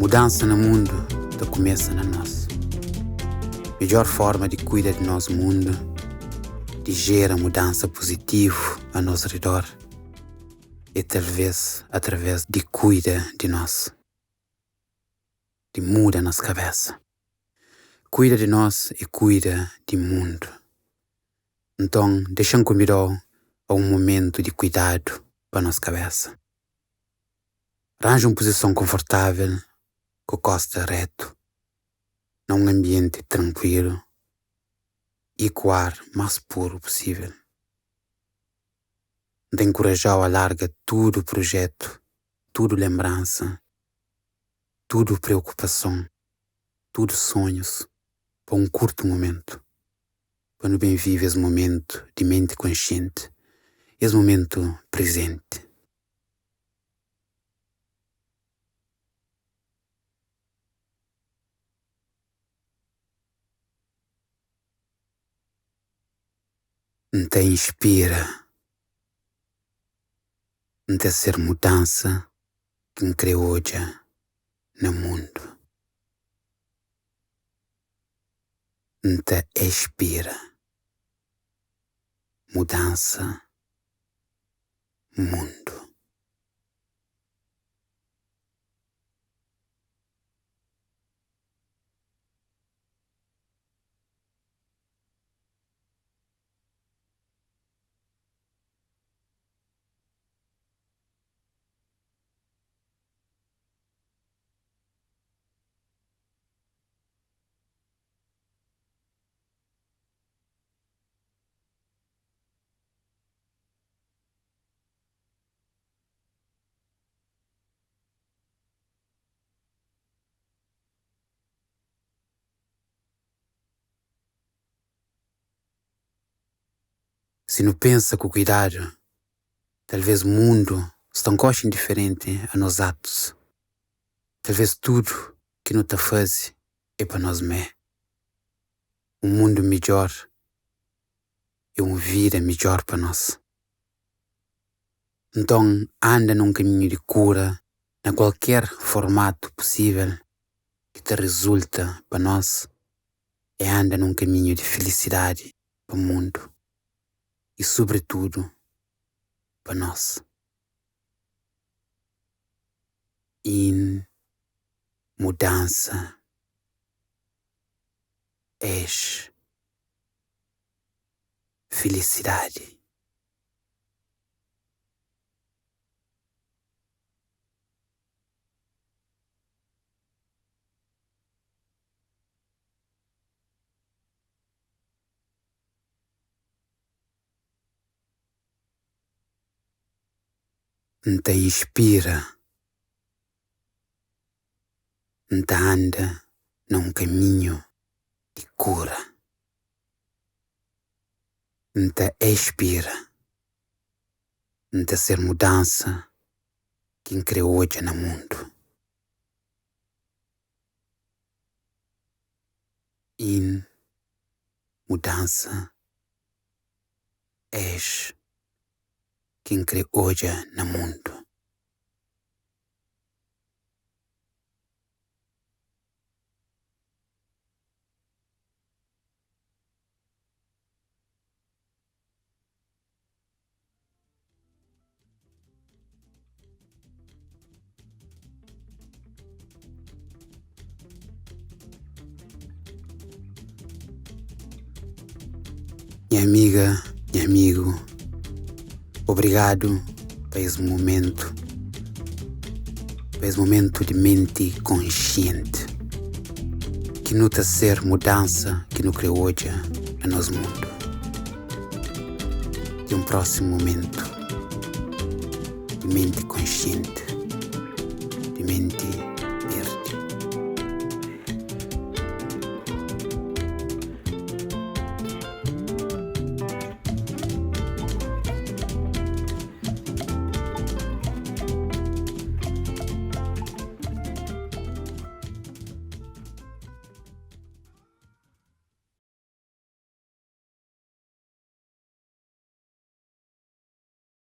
Mudança no mundo tá começa na nossa. Melhor forma de cuidar de nosso mundo, de gerar mudança positiva a nosso redor, é talvez através de cuidar de nós, de mudar nossa cabeça. Cuida de nós e cuida do mundo. Então, deixa-me convidar a um momento de cuidado para nossa cabeça. Arranja uma posição confortável, com a costa reto, num ambiente tranquilo e com o ar mais puro possível. Te encorajar a largar tudo projeto, tudo lembrança, tudo preocupação, tudo sonhos, para um curto momento. Para não bem viver esse momento de mente consciente, esse momento presente. Então inspira. Então ser mudança que criou hoje no mundo. Então expira. Mudança, mundo. Se não pensa com cuidado, talvez o mundo está um coxa indiferente a nos atos. Talvez tudo que não te faz é para nós mesmos. Um mundo melhor é uma vida melhor para nós. Então anda num caminho de cura, em qualquer formato possível que te resulta para nós, e anda num caminho de felicidade para o mundo. E sobretudo, para nós. Em mudança, és felicidade. Então inspira. Então anda num caminho de cura. Então expira. Então ser mudança que criou hoje no mundo. Em mudança, és quem criou hoje no mundo. Minha amiga, meu amigo, obrigado por esse momento de mente consciente, que não está ser mudança que não criou hoje no nosso mundo. E um próximo momento de mente consciente, de mente